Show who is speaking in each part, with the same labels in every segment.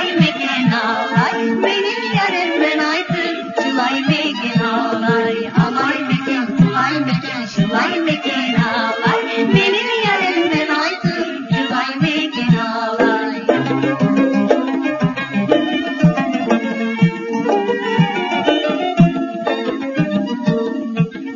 Speaker 1: şulay meken ağlay. Benim yarim ben aytır, şulay meken ağlay. Alay meken, şulay meken, şulay meken ağlay. Benim yarim ben aytır, şulay meken ağlay.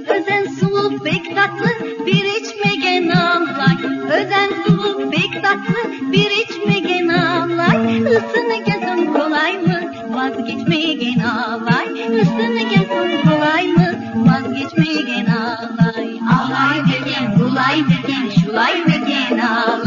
Speaker 1: Özen sulu pek tatlı, bir içmegen ağlay. Özen sulu pek tatlı, bir içmegen ağlay. Isını gezin kolay mı, vazgeçmegen ağlay. Isını gezin kolay mı, vazgeçmegen ağlay. Alay meken, bulay meken, şulay meken ağlay.